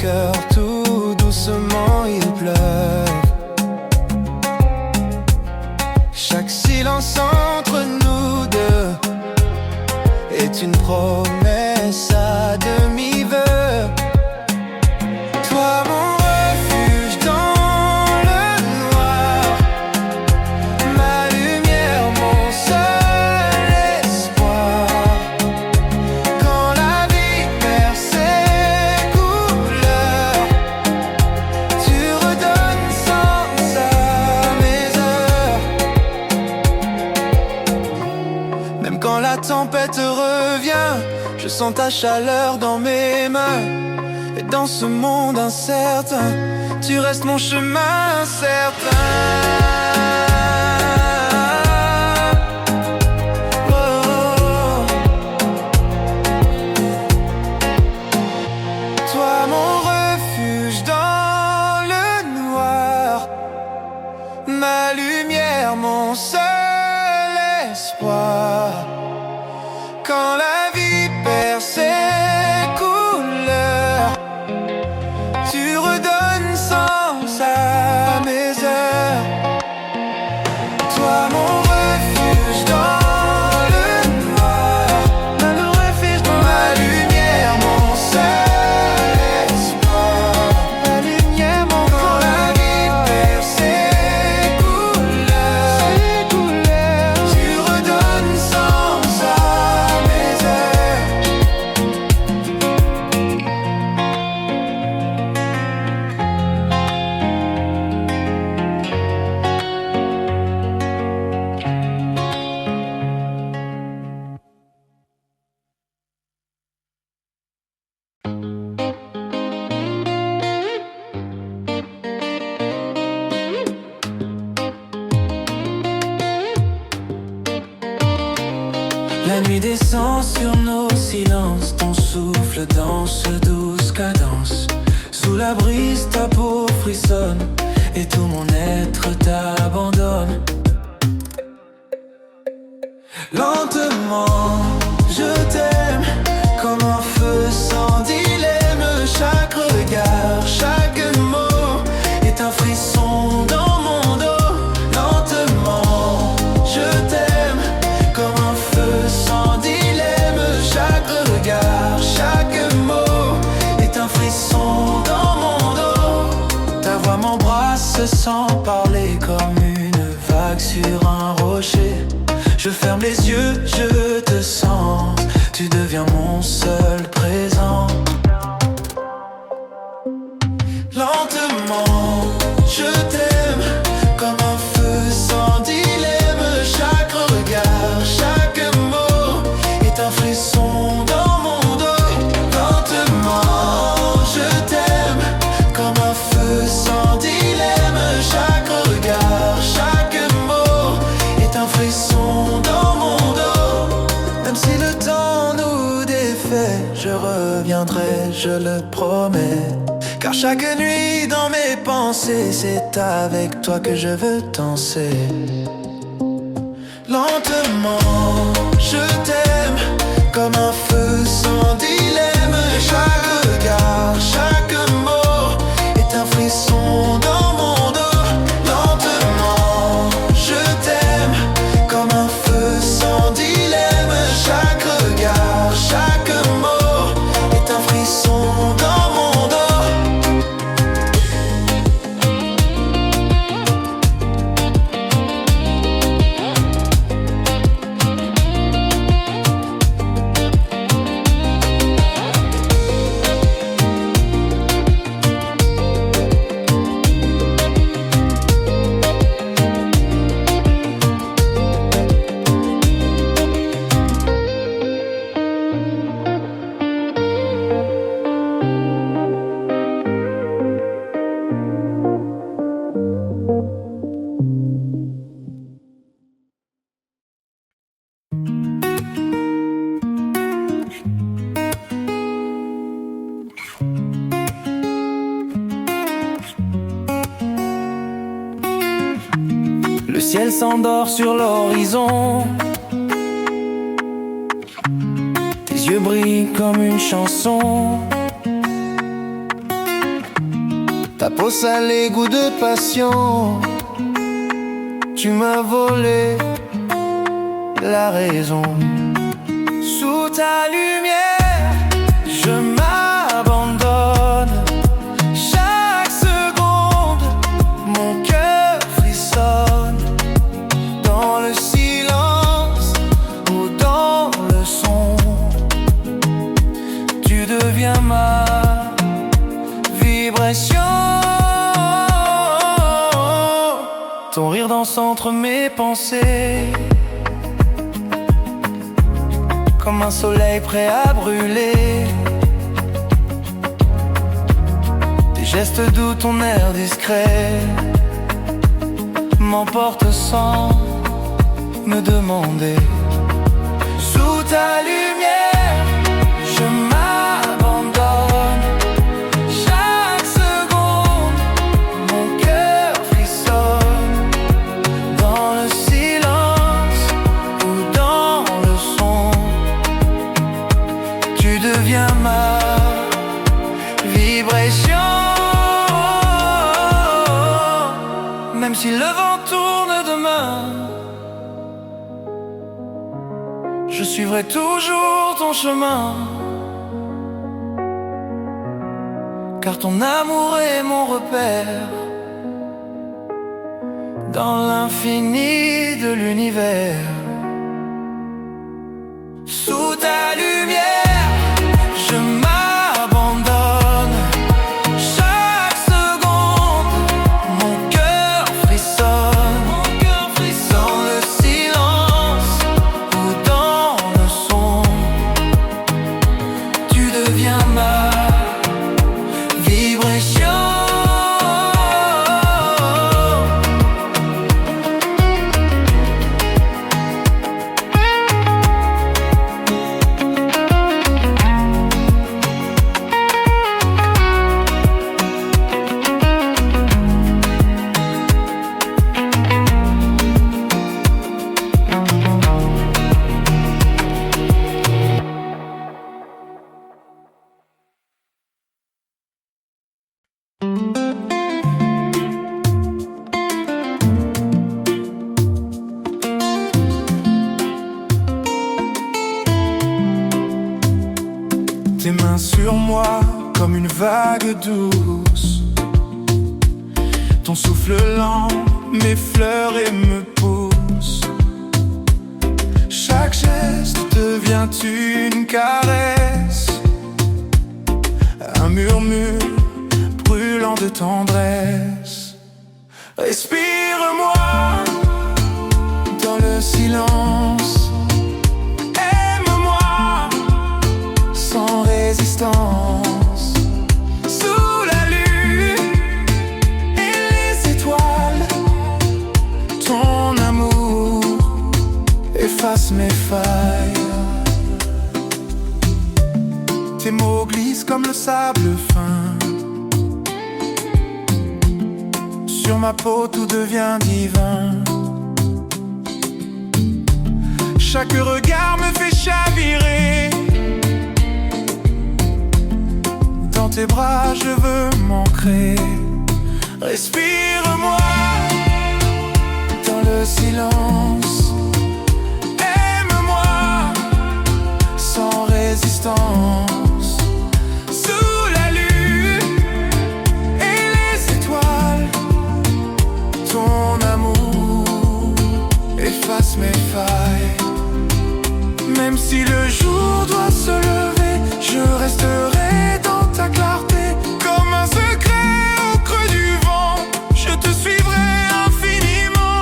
cœur, tout doucement il pleuve. Chaque silence entre nous deux est une promesse à demi-vœu. Toi mon refuge dans le noir, ma lumière, mon seul espoir. Quand la vie perd ses couleurs, tu redonnes sens à mes heures. Même quand la tempête revient, je sens ta chaleur dans mes mains. Et dans ce monde incertain, tu restes mon chemin certain. Oh. Toi mon refuge dans le noir, ma lumière, mon seul espoir. Quand la vie perd ses couleurs, tu redonnes sens à mes heures. Toi mon refuge dans le noir, le refuge dans ma lumière, mon seul espoir. Ma lumière, mon quand la vie perd ses couleurs, tu redonnes sens à mes heures. La nuit descend sur nos silences, ton souffle danse douce cadence. Sous la brise ta peau frissonne et tout mon être t'abandonne. Lentement, je t'aime comme un feu sans dilemme. Chaque regard, chaque mot est un frisson dans mon dos. Lentement, je t'aime comme un feu sans dilemme. Chaque regard, chaque mot est un frisson dans mon dos. Ta voix m'embrasse sans parler comme une vague sur un rocher. Je ferme les yeux, je te sens, tu deviens mon seul présent. Lentement, je t'aime comme un feu sans dilemme. Chaque regard, chaque mot est un frisson dans mon dos. Lentement, je t'aime comme un feu sans dilemme. Chaque regard, chaque mot est un frisson dans mon dos. Même si le temps nous défait, je reviendrai, je le promets. Car chaque nuit dans mes pensées, c'est avec toi que je veux danser. Lentement, je t'aime comme un feu sans dilemme. Chaque regard, chaque mot est un frisson dans mon dos. Lentement, je t'aime comme un feu sans dilemme. Chaque regard, chaque mot est un frisson dans mon dos. Le ciel s'endort sur l'horizon. Tes yeux brillent comme une chanson. Ta peau salée, goût de passion. Tu m'as volé la raison. Sous ta lumière, je m'abandonne. Chaque seconde, mon cœur frissonne. Dans le silence ou dans le son, tu deviens ma vibration. Ton rire danse entre mes pensées, comme un soleil prêt à brûler. Tes gestes doux, ton air discret m'emporte sans me demander. Sous ta lumière, je m'abandonne. Chaque seconde, mon cœur frissonne. Dans le silence ou dans le son, tu deviens ma vibration. Même si le vent tourne demain, je suivrai toujours ton chemin. Car ton amour est mon repère dans l'infini de l'univers. Sous ta lumière, je m'abandonne. Chaque seconde, mon cœur frissonne. Dans le silence ou dans le son, tu deviens ma vibration. Tes mains sur moi comme une vague douce. Ton souffle lent m'effleure et me pousse. Chaque geste devient une caresse, un murmure brûlant de tendresse. Respire-moi dans le silence. Résistance. Sous la lune et les étoiles, ton amour efface mes failles. Tes mots glissent comme le sable fin. Sur ma peau tout devient divin. Chaque regard me fait chavirer. Dans tes bras je veux m'ancrer. Respire-moi dans le silence. Aime-moi sans résistance. Sous la lune et les étoiles, ton amour efface mes failles. Même si le jour doit se lever, je resterai dans ta clarté. Comme un secret au creux du vent, je te suivrai infiniment.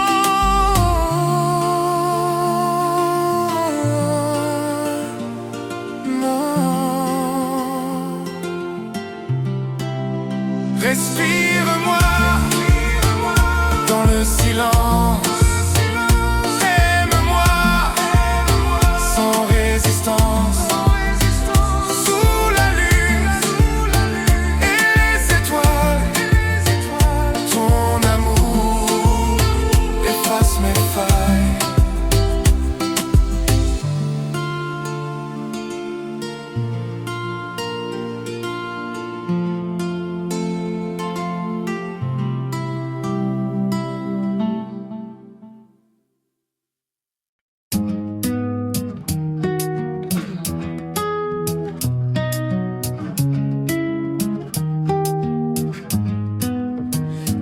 Non. Respire-moi dans le silence.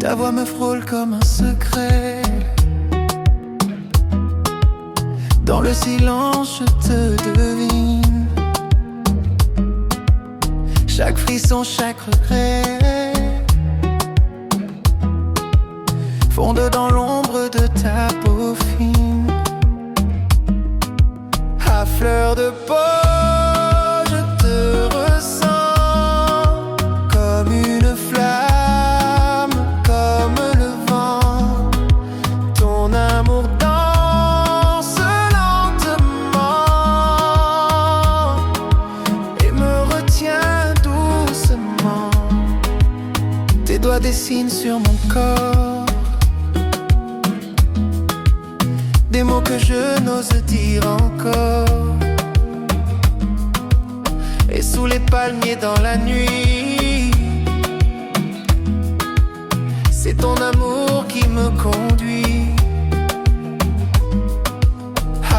Ta voix me frôle comme un secret. Dans le silence, je te devine. Chaque frisson, chaque regret fondent dans l'ombre de ta peau fine. À fleur de peau, je te ressens comme une flamme, comme le vent. Ton amour danse lentement et me retient doucement. Tes doigts dessinent sur mon corps des mots que je n'ose dire encore. Et sous les palmiers dans la nuit, c'est ton amour qui me conduit.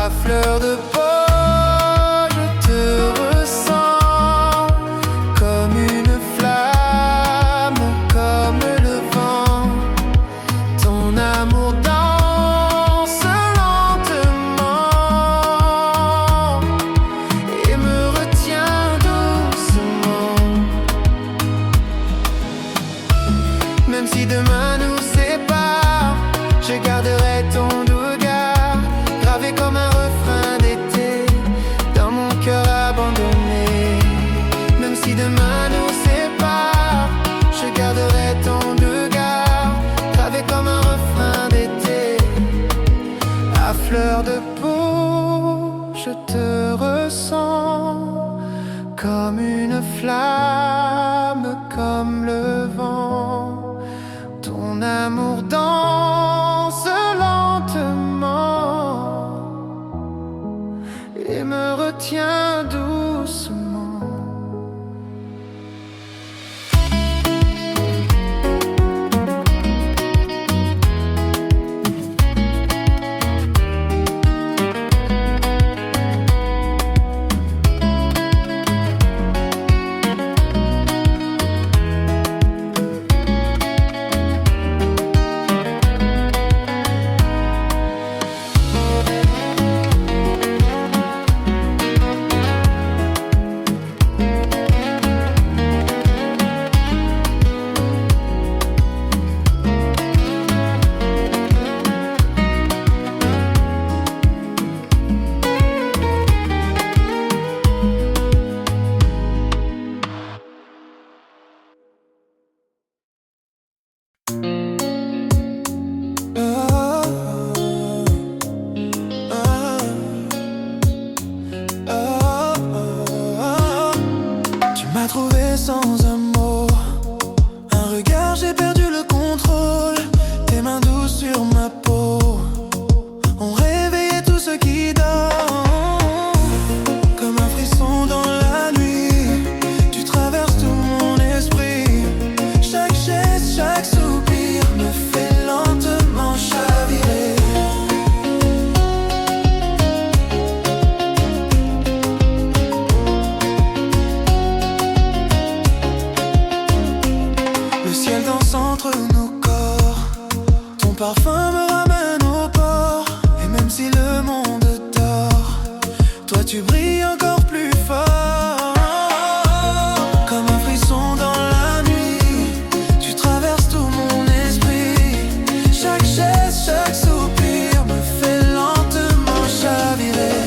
À fleur de peau, je te ressens comme une flamme, comme le vent. Ton amour danse lentement et me retient doucement. Même si demain nous sépare, je garderai ton regard gravé comme un refrain d'été dans mon cœur abandonné. Même si demain nous sépare, je garderai ton regard gravé comme un refrain d'été. À fleur de peau, je te ressens comme une flamme, comme le vent. Ton amour danse lentement et me retient doucement. Tu m'as trouvé sans un mot, un regard, j'ai perdu le contrôle. Tes mains douces sur ma peau ont réveillé tout ce qui dort. Comme un frisson dans la nuit, tu traverses tout mon esprit. Chaque geste, chaque soupir me fait lentement chavirer. Le ciel danse entre nos corps, ton parfum me ramène au port. Et même si le monde dort, toi tu brilles encore plus fort. Comme un frisson dans la nuit, tu traverses tout mon esprit. Chaque geste, chaque soupir me fait lentement chavirer.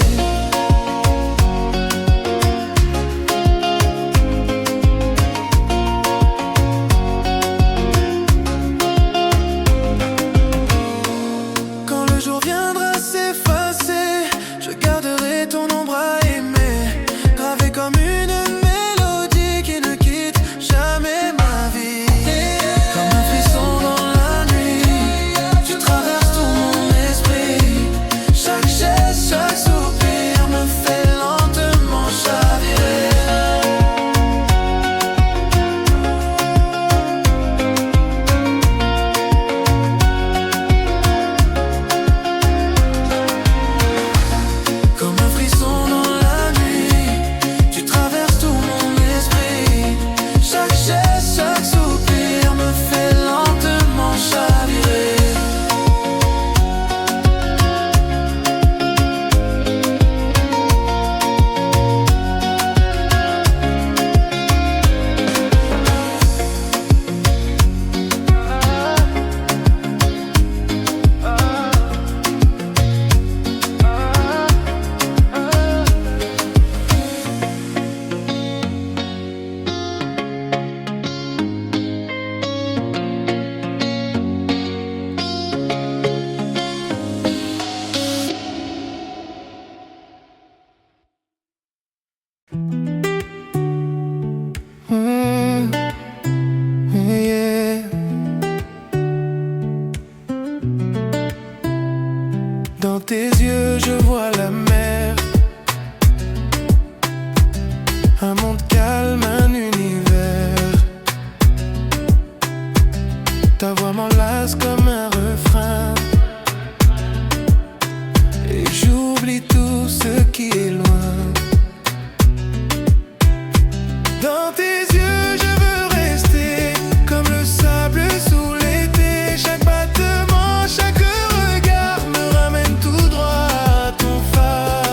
Ta voix m'enlace comme un refrain, et j'oublie tout ce qui est loin. Dans tes yeux je veux rester, comme le sable sous l'été. Chaque battement, chaque regard me ramène tout droit à ton phare.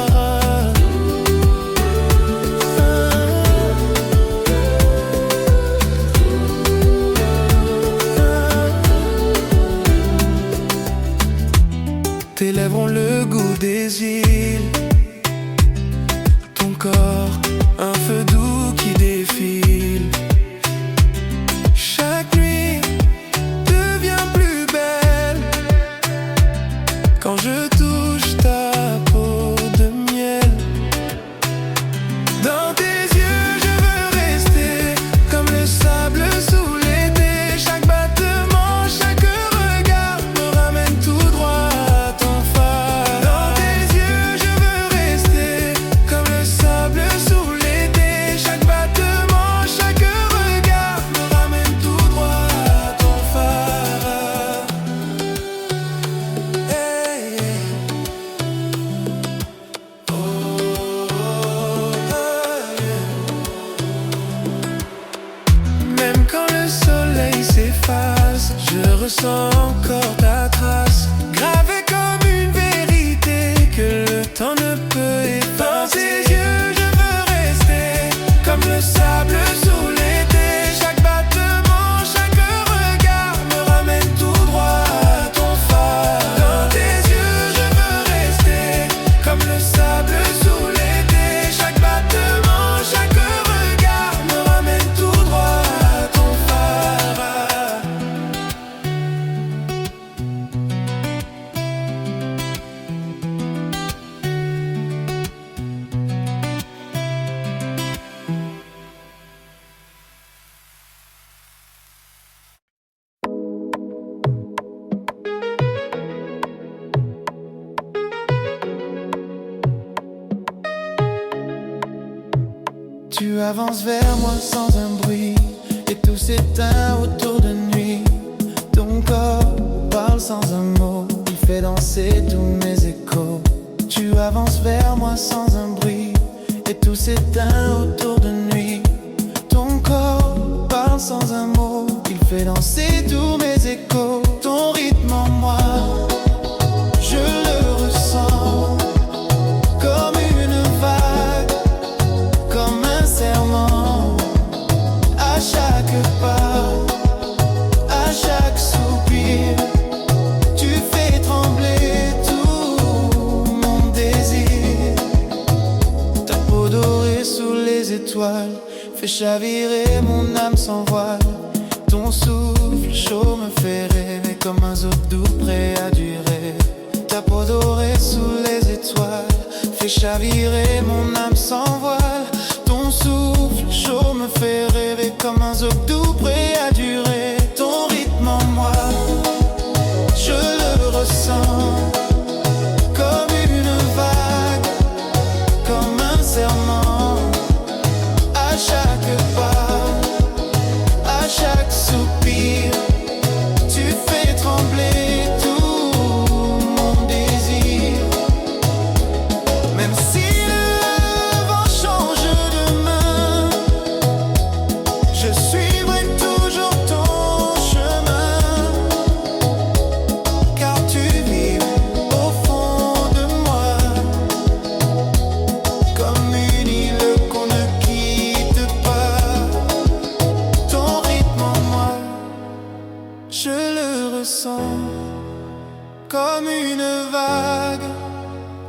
Tes lèvres ont le goût des îles, ton corps un feu doux qui défile. Chaque nuit devient plus belle quand je touche ta peau de miel. Dans tes yeux je veux rester, comme le sable sous l'été. Chaque battement, chaque regard me ramène tout droit à ton phare. Dans tes yeux je veux rester, comme le sable sous l'été. Chaque battement, chaque regard me ramène tout droit à ton phare. Hey, hey. Oh, oh, yeah. Même quand le soleil s'efface, je ressens encore ta trace, gravée comme une vérité que le temps ne peut effacer. Dans tes yeux je veux rester, comme le sable sous l'été. Chaque battement, chaque regard me ramène tout droit à ton phare. Dans tes yeux je veux rester, comme le sable sous l'été. Chaque battement, chaque regard me ramène tout droit à ton phare. Tu avances vers moi sans un bruit, et tout s'éteint autour de nuit. Ton corps parle sans un mot, il fait danser tous mes échos. Tu avances vers moi sans un bruit, et tout s'éteint autour de nuit. Ton corps parle sans un mot, il fait danser tous mes échos. Ton rythme en moi, je le ressens, comme une vague, comme un serment. À chaque pas, à chaque soupir, tu fais trembler tout mon désir. Ta peau dorée sous les étoiles fait chavirer mon âme sans voile. Ton souffle chaud me fait rêver, comme un zoo doux prêt à durer. Ta peau dorée sous les étoiles fait chavirer mon âme sans voile. Ton souffle chaud me fait rêver, comme un zoo doux prêt à durer. Ton rythme en moi, je le ressens, comme une vague, comme un serment. À chaque pas, à chaque soupir, tu fais trembler tout mon désir. Même si le vent change de main, je suivrai toujours ton chemin, car tu vis au fond de moi, comme une île qu'on ne quitte pas. Ton rythme en moi, je le ressens, comme une vague,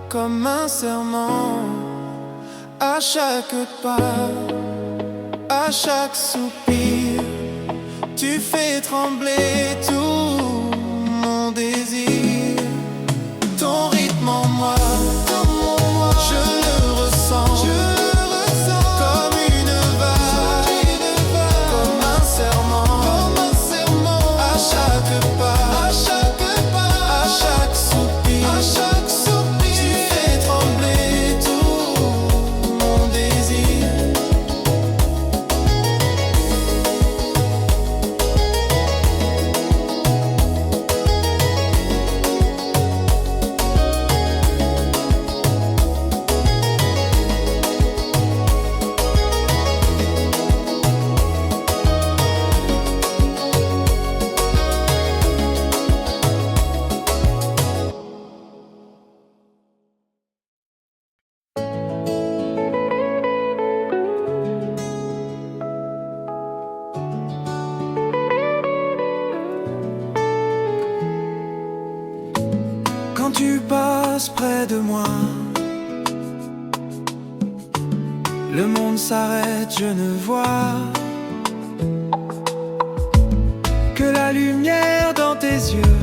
comme un serment. À chaque pas, à chaque soupir, tu fais trembler tout mon désir. Ton rythme en moi, je le ressens, comme une vague, comme un serment. À chaque pas, à chaque soupir, tu fais trembler tout mon désir. tu passes près de moi, le monde s'arrête, je ne vois que la lumière dans tes yeux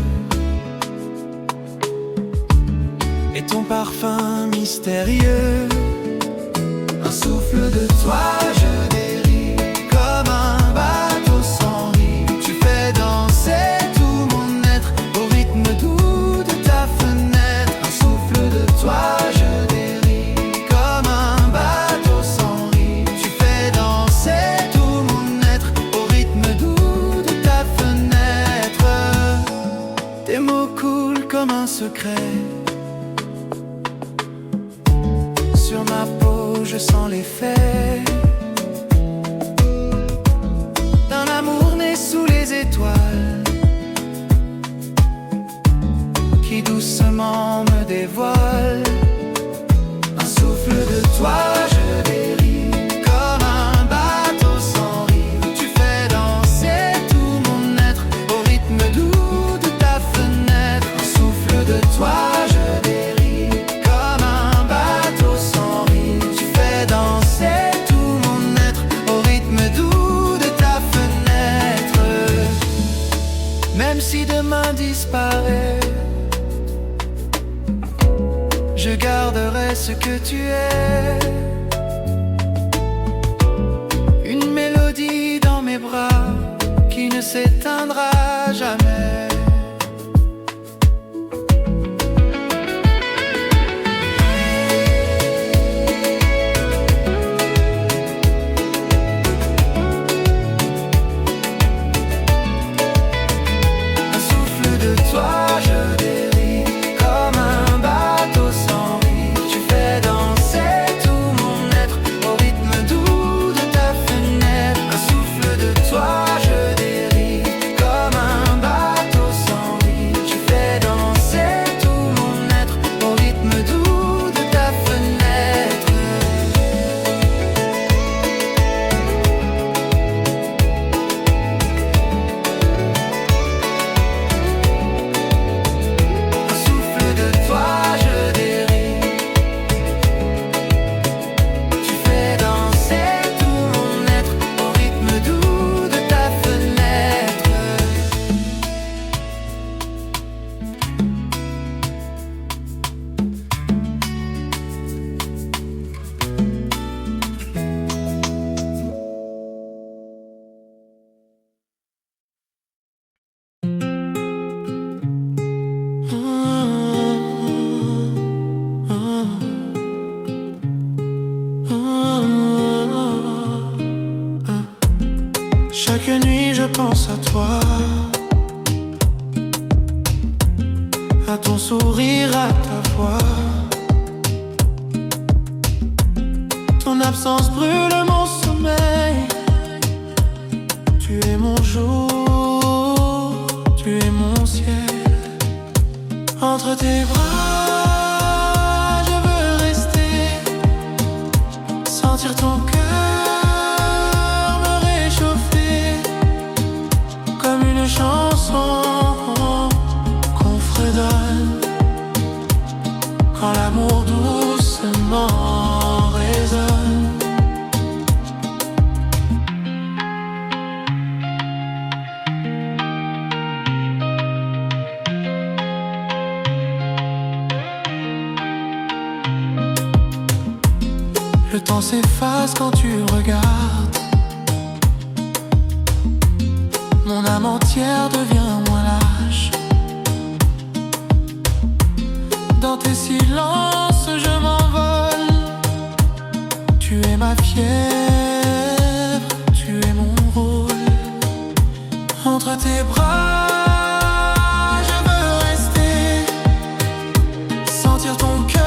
et ton parfum mystérieux. Un souffle de toi, je dérive comme un bateau sans rive. Tu fais danser tout mon être au rythme doux de ta fenêtre. Un souffle de toi, je dérive comme un bateau sans rive. Tu fais danser tout mon être au rythme doux de ta fenêtre. Tes mots coulent comme un secret. Sur ma peau, je sens l'effet d'un amour né sous les étoiles, qui doucement me dévoile. Un souffle de toi, je dérive comme un bateau sans rive. Tu fais danser tout mon être au rythme doux de ta fenêtre. Un souffle de toi, je dérive comme un bateau sans rive. Tu fais danser tout mon être au rythme doux de ta fenêtre. Même si demain disparaît, je garderai ce que tu es. Une mélodie dans mes bras qui ne s'éteindra jamais. Un souffle de toi, je dérive comme un bateau sans rive. Tu fais danser tout mon être au rythme doux de ta fenêtre. Un souffle de toi, je dérive comme un bateau sans rive. Tu fais danser tout mon être au rythme doux de ta fenêtre. Un souffle de toi, je dérive. Tu fais danser tout mon être au rythme doux de ta fenêtre. Chaque nuit je pense à toi, à ton sourire, à ta voix. Ton absence brûle mon sommeil. Tu es mon jour, tu es mon ciel. Entre tes bras, je veux rester, sentir ton cœur me réchauffer, comme une chanson qu'on fredonne quand l'amour doucement résonne. Le temps s'efface quand tu regardes. Mon âme entière devient moins lâche. Dans tes silences je m'envole. Tu es ma fièvre, tu es mon rôle. Entre tes bras je veux rester, sentir ton cœur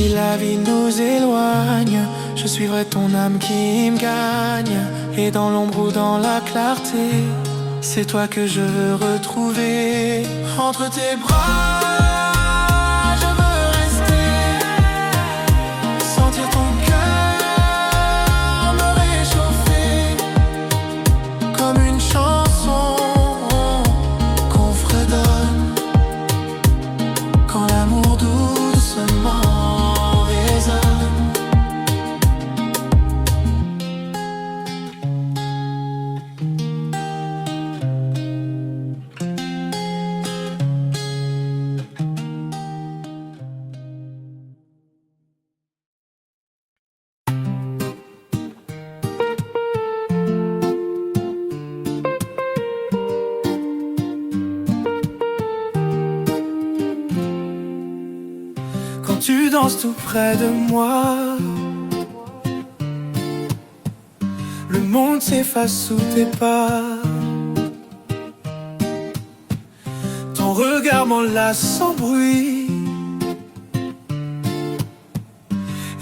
si la vie nous éloigne, je suivrai ton âme qui me gagne. Et dans l'ombre ou dans la clarté, c'est toi que je veux retrouver. Entre tes bras danses tout près de moi. Le monde s'efface sous tes pas. Ton regard m'enlace sans bruit,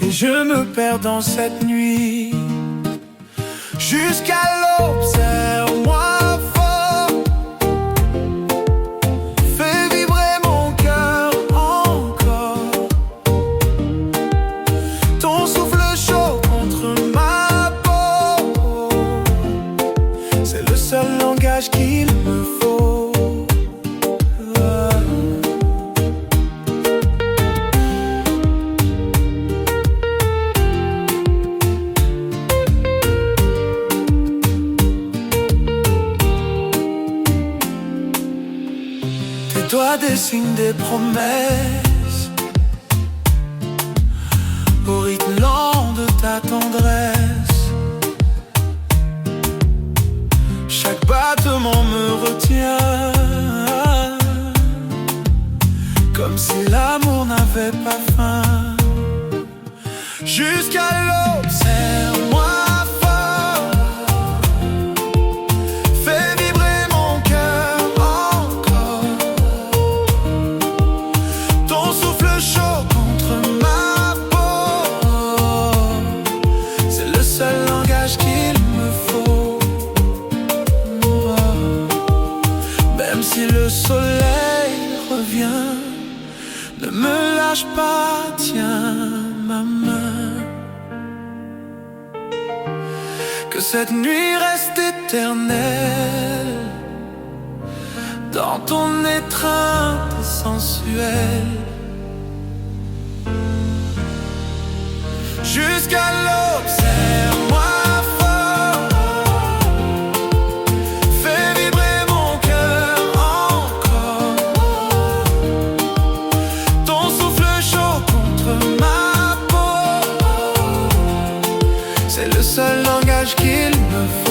et je me perds dans cette nuit. Jusqu'à l'aube, serre-moi fort, fais vibrer mon cœur encore. Ton souffle chaud contre ma peau, c'est le seul langage qu'il me faut. Tes doigts dessinent des promesses au rythme lent de ta tendresse. Chaque battement me retient, comme si l'amour n'avait pas fin. Jusqu'à l'aube, serre-moi fort, fais vibrer mon cœur encore. Ton souffle chaud contre ma peau, c'est le seul langage qu'il me faut. Même si le soleil revient, ne me lâche pas, tiens ma main. Que cette nuit reste éternelle dans ton étreinte sensuelle. Jusqu'à l'aube, serre-moi fort, fais vibrer mon cœur encore. Ton souffle chaud contre ma peau, c'est le seul langage qu'il me faut.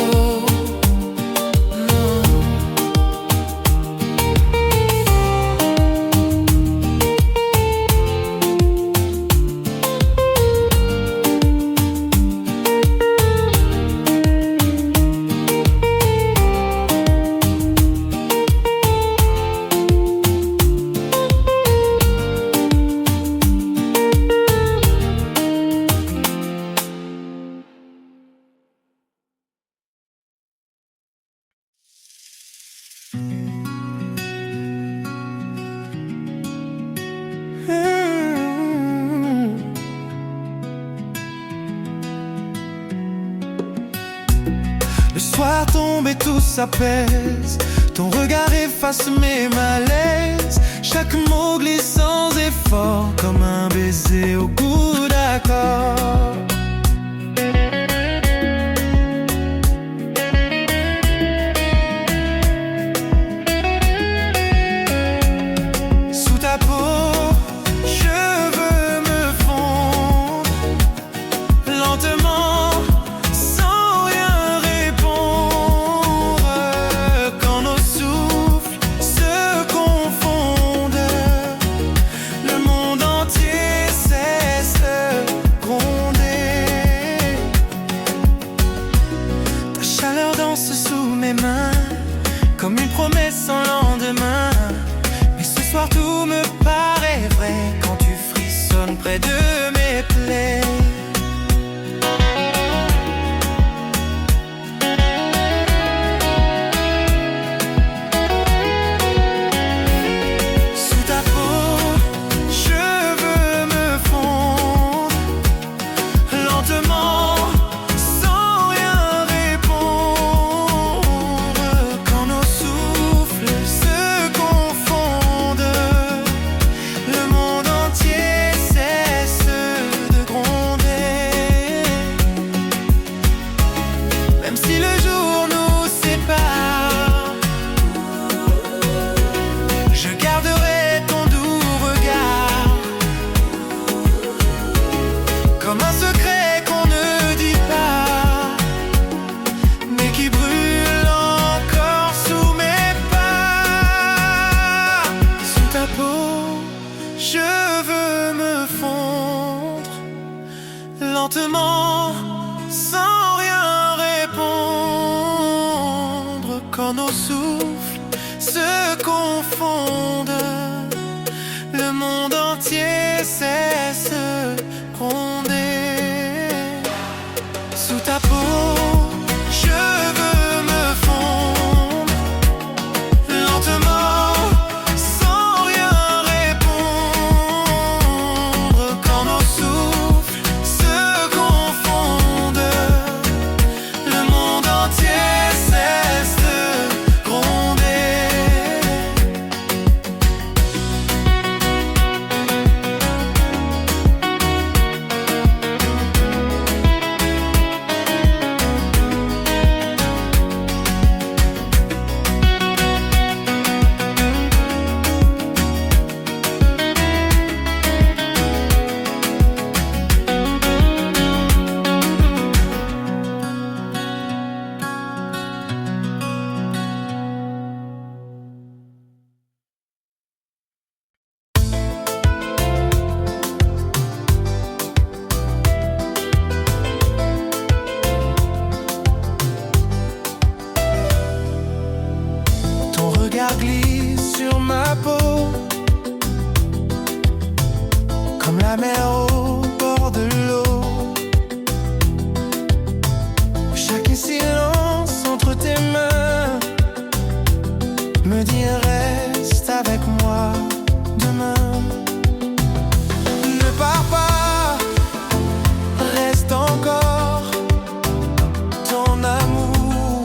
Le soir tombe et tout s'apaise, ton regard efface mes malaises. Chaque mot glisse sans effort, comme un baiser au goût d'accord. Sous ta peau, je veux me fondre lentement, sans rien répondre. Quand nos souffles se confondent, le monde entier cesse de gronder. Ta chaleur danse sous mes mains, comme une promesse sans lendemain. Mais ce soir tout me paraît vrai, quand tu frissonnes près de mes plaies. Sous ta peau, je veux me fondre lentement, sans rien répondre. Quand nos souffles se confondent, le monde entier cesse de gronder. lentement, sans rien répondre, quand nos souffles se confondent, le monde entier cesse gronder. Sous ta peau, je veux me fondre lentement, sans rien répondre, quand nos souffles se confondent, le monde entier cesse de gronder. Ton regard glisse sur ma peau, comme la mer au bord de l'eau. Chaque silence entre tes mains me dit reste avec moi demain. Ne pars pas, reste encore. Ton amour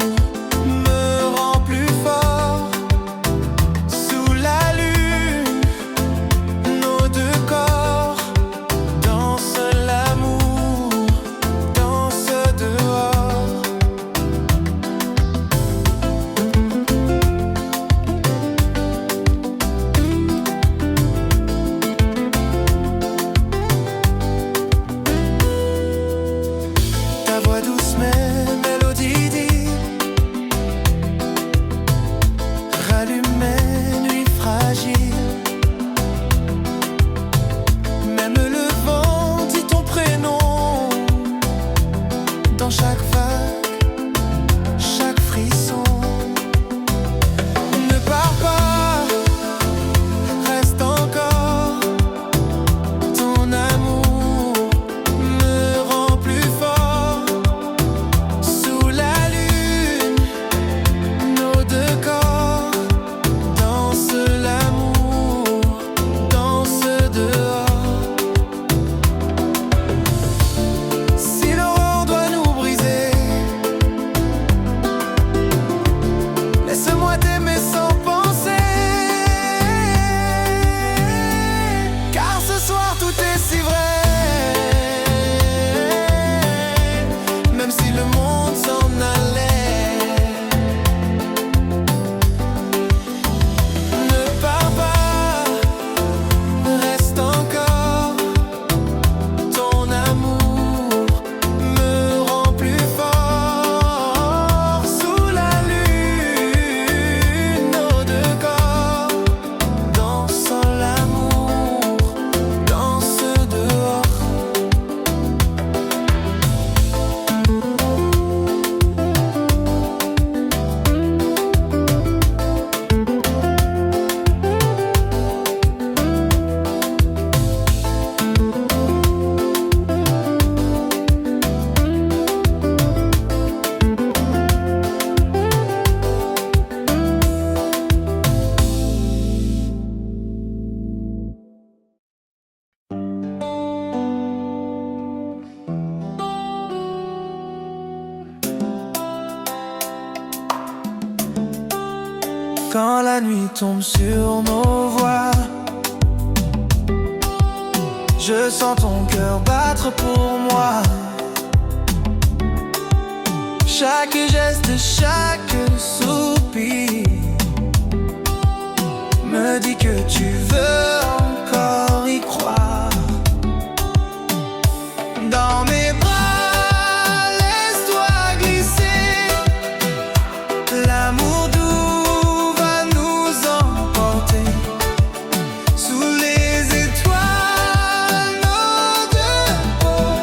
me rend plus fort. Sous la lune, nos deux corps dansent l'amour, dansent dehors. Ta voix douce mais mélodie dit rallume mes nuits fragiles. Même le vent dit ton prénom dans chaque vague, chaque frisson. Ne pars pas, reste encore. Ton amour me rend plus fort. Sous la lune, nos deux corps dansent l'amour, dansent dehors. Si l'aurore doit nous briser, laisse-moi t'aimer sans penser. Car ce soir tout est si vrai, même si le monde s'en allait. Ne pars pas, reste encore. Ton amour me rend plus fort. Sous la lune, nos deux corps dansent l'amour, dansent dehors. Quand la nuit tombe sur nos voix, je sens ton cœur battre pour moi. Chaque geste, chaque soupir me dit que tu veux encore y croire. Dans mes bras, laisse-toi glisser. L'amour doux va nous emporter. Sous les étoiles, nos deux peaux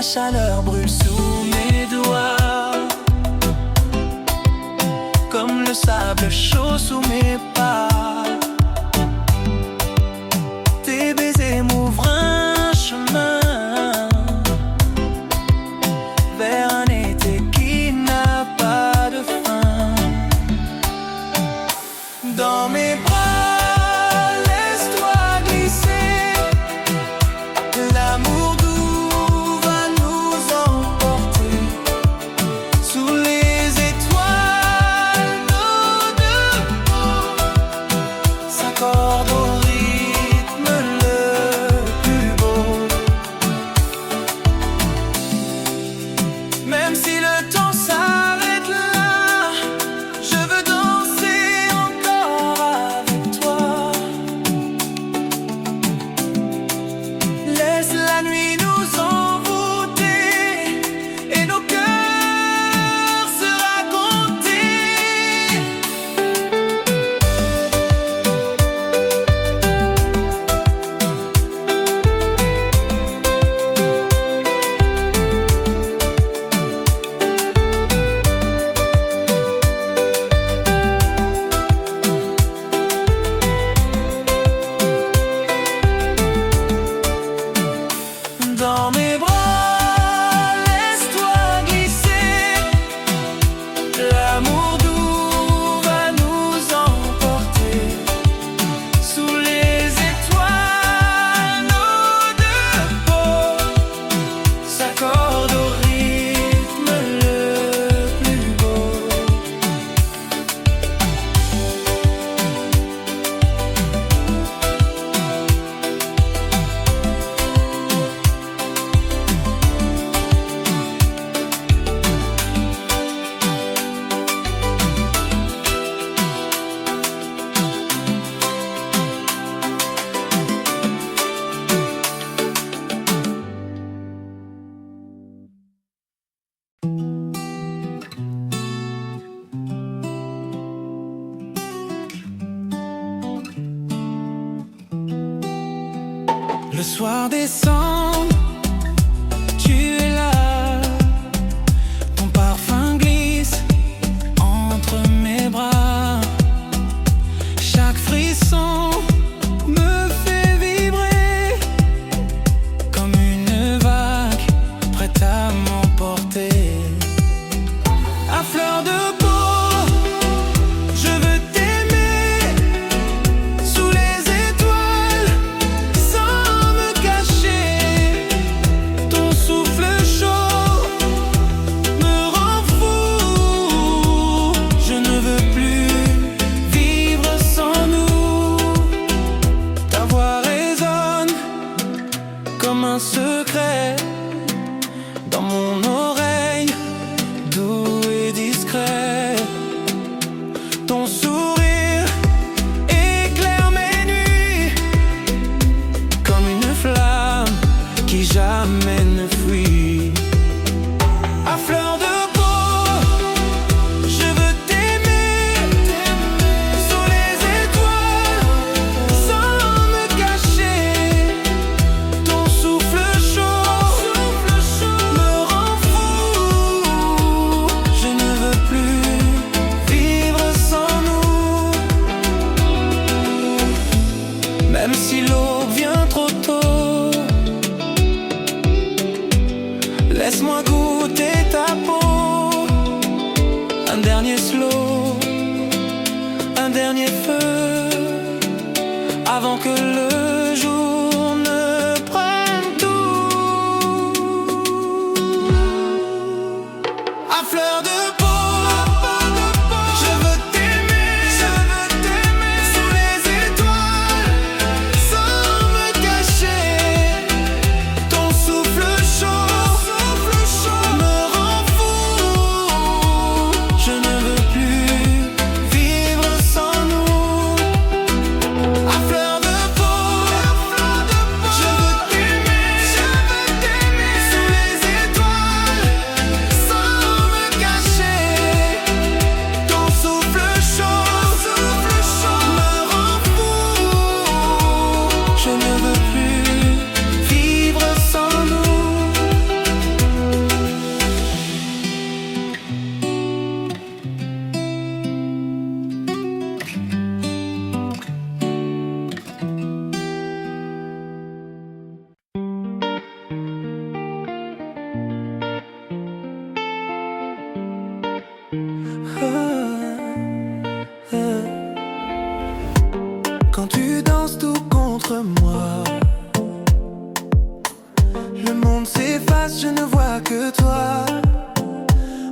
Ta chaleur brûle sous mes doigts, comme le sable chaud sous mes pas. Tes baisers m'ouvrent un chemin vers un été qui n'a pas de fin. Dans mes bras, laisse-toi glisser. L'amour doux va nous emporter. Sous les étoiles, nos deux peaux s'accordent au rythme le plus beau. Même si le temps s'arrête là, je veux danser encore avec toi. Laisse la nuit nous envoûter et nos cœurs se raconter. Dans mes bras, laisse-toi glisser. L'amour doux va nous emporter. Sous les étoiles, nos deux peaux s'accordent au rythme le plus beau. Le soir descend, tu es là. Ton parfum glisse entre mes bras. Chaque frisson me fait vibrer comme une vague prête à m'emporter. À fleur de peau, je veux t'aimer sous les étoiles sans me cacher. Ton souffle chaud me rend fou. Je ne veux plus vivre sans nous. Ta voix résonne comme un secret dans mon oreille, doux et discret. Ton sourire éclaire mes nuits comme une flamme qui jamais ne fuit. À fleur de peau, je veux t'aimer sous les étoiles sans me cacher. Ton souffle chaud me rend fou. Je ne veux plus vivre sans nous. Même si l'aube vient trop tôt, moi. Le monde s'efface, je ne vois que toi.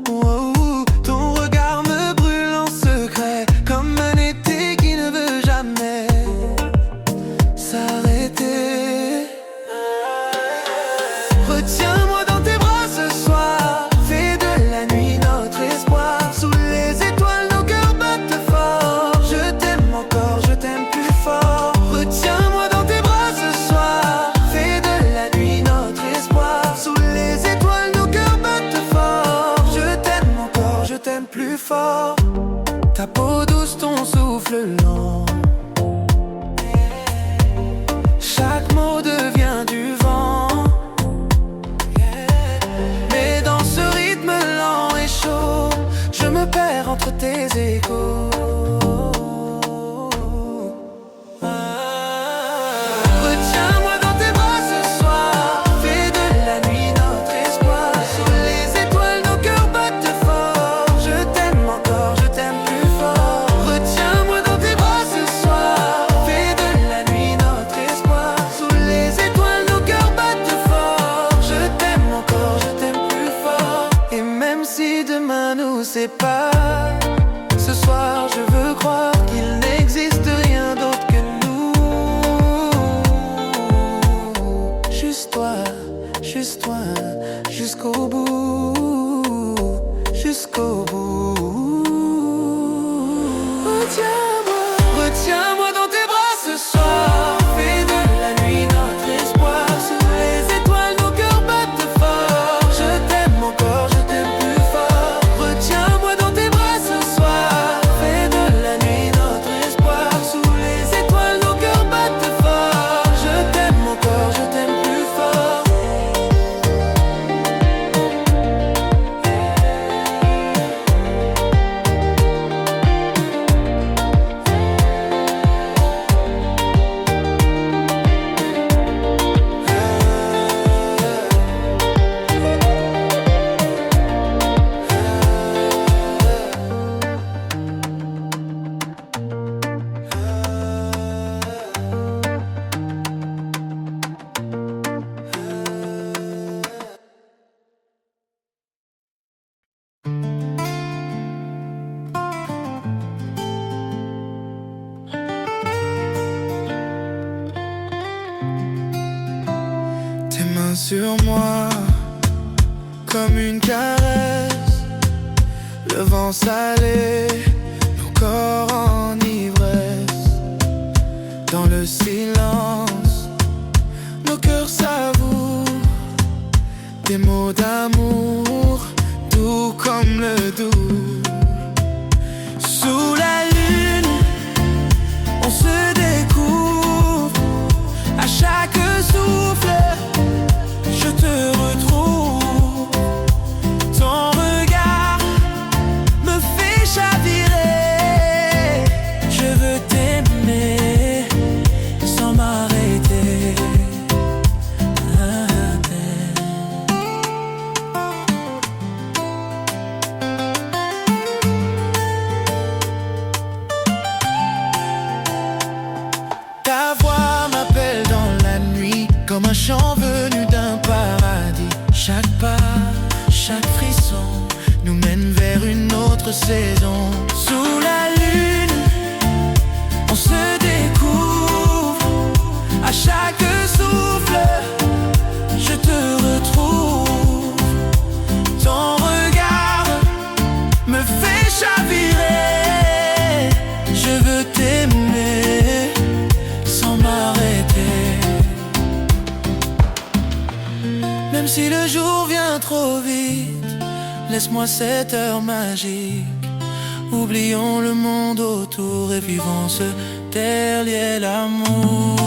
Wow, ton regard me brûle en secret, comme un été qui ne veut jamais s'arrêter. Retiens-moi dans tes bras ce soir, fais de la nuit notre espoir. Sous les étoiles nos cœurs battent fort. Je t'aime encore, je t'aime plus fort. Retiens-moi dans tes bras ce soir, fais de la nuit notre espoir. Sous les étoiles nos cœurs battent fort. Je t'aime encore, je t'aime plus fort. Ta peau douce, ton souffle lent, chaque mot devient du vent. Mais dans ce rythme lent et chaud, je me perds entre tes échos. Retiens-moi dans tes bras ce soir, fais de la nuit notre espoir. Sous les étoiles nos cœurs battent fort. Je t'aime encore, je t'aime plus fort. Retiens-moi dans tes bras ce soir, fais de la nuit notre espoir. Sous les étoiles nos cœurs battent fort. Je t'aime encore, je t'aime plus fort. Et même si demain nous sépare, ce soir je veux croire qu'il n'existe rien d'autre que nous. Juste toi, jusqu'au bout, jusqu'au bout. Retiens-moi dans tes bras ce soir, fais de la nuit notre espoir. Sous les étoiles nos cœurs battent fort. Je t'aime encore, je t'aime plus fort. Retiens-moi dans tes bras ce soir, fais de la nuit notre espoir. Sous les étoiles nos cœurs battent fort. Je t'aime encore, je t'aime plus fort. Tes mains sur moi, comme une caresse. Le vent salé, nos corps en ivresse. Dans le silence, nos cœurs savourent des mots d'amour, doux comme le doux. Sous la lune, on se découvre. À chaque souffle, je te retrouve. Ton regard me fait chavirer. Je veux t'aimer sans m'arrêter. Ta voix m'appelle dans la nuit, comme un chant venu d'un paradis. Chaque pas, chaque frisson nous mène vers une autre saison. Sous la lune, on se découvre. À chaque souffle, je te retrouve. Ton regard me fait chavirer. Je veux t'aimer sans m'arrêter. Même si le jour vient trop vite, laisse-moi cette heure magique. Oublions le monde autour et vivons ce dernier l'amour.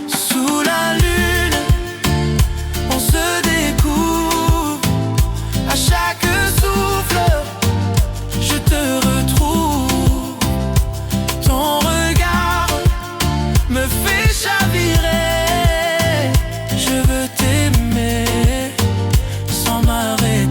Sous la lune, on se découvre. À chaque souffle, je te retrouve. Ton regard me fait chavirer. Je veux t'aimer sans m'arrêter.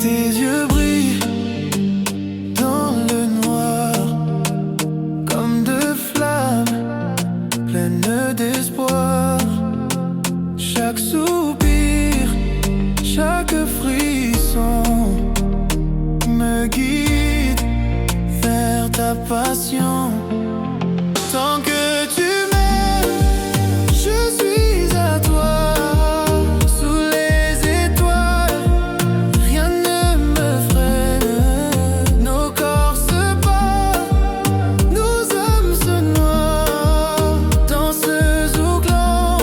Tes yeux brillent dans le noir comme deux flammes pleines d'espoir. Chaque soupir, chaque frisson me guide vers ta passion. Tant que tu m'aimes, je suis à toi. Sous les étoiles, rien ne me freine. Nos corps se battent, nos âmes se noient dans ce zouglan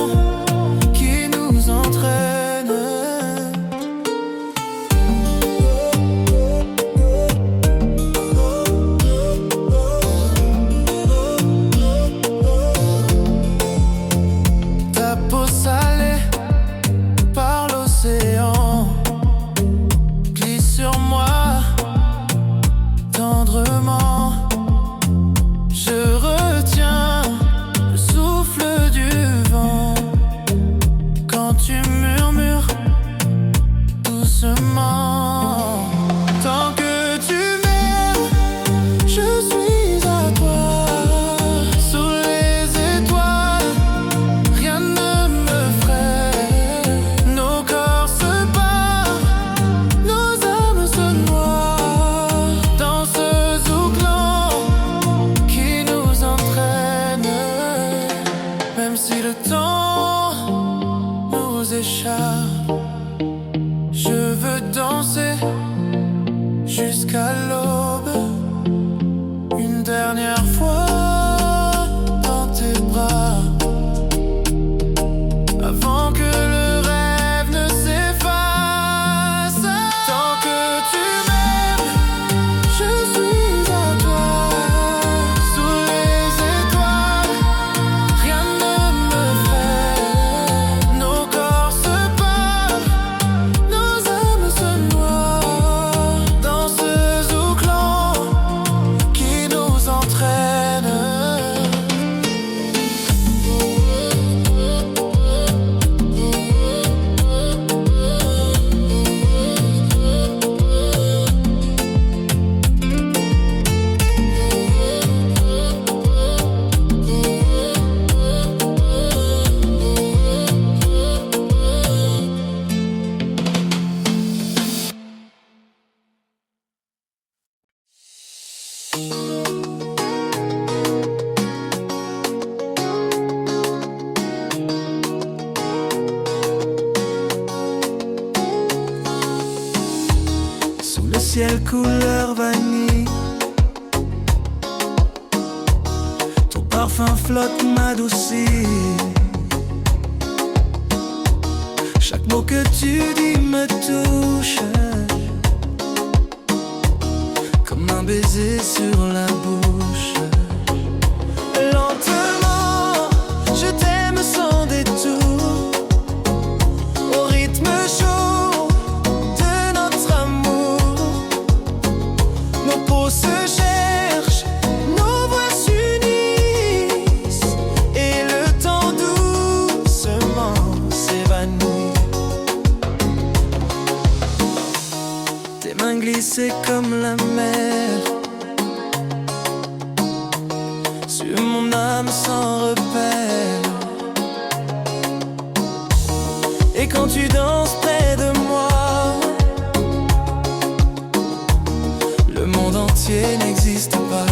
qui nous entraîne. Ta peau salée par l'océan glisse sur moi tendrement. Je retiens le souffle du vent quand tu murmures doucement. Tant que tu m'aimes, je suis à toi. Sous les étoiles, rien ne me freine. Nos corps se battent, nos âmes se noient dans ce zouglan qui nous entraîne. Même si le temps nous échappe, je veux danser jusqu'à l'aube. Une dernière fois dans tes bras, avant que le rêve ne s'efface. Tant que tu m'aimes, je suis à toi. Sous les étoiles, rien ne me freine. Nos corps se battent, nos âmes se noient dans ce zouglan qui nous entraîne. Sous le ciel couleur vanille, ton parfum flotte m'adoucit. Chaque mot que tu dis me touche comme un baiser sur la bouche. Lentement, je t'aime sans détour, au rythme chaud de notre amour. Nos peaux se cherchent, nos voix s'unissent, et le temps doucement s'évanouit. Tes mains glissées comme la mer sur mon âme sans repère. Et quand tu danses près de moi, le monde entier n'existe pas.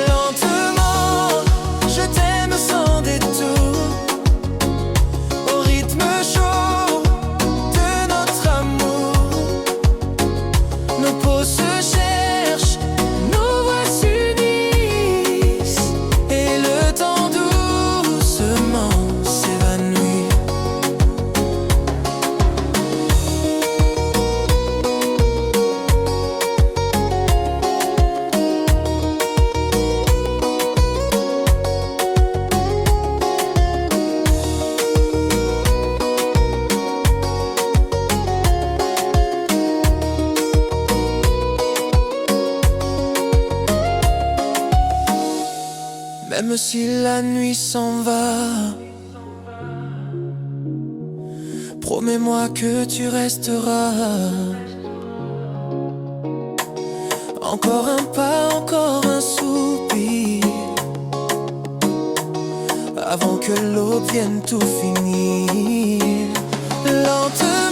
Lentement, je t'aime sans détour, au rythme chaud de notre amour. Nos peaux se cherchent, nos voix s'unissent, et le temps doucement s'évanouit. Même si la nuit s'en va, promets Promets-moi que tu resteras. Encore un pas, encore un soupir, avant que l'aube vienne tout finir. Lentement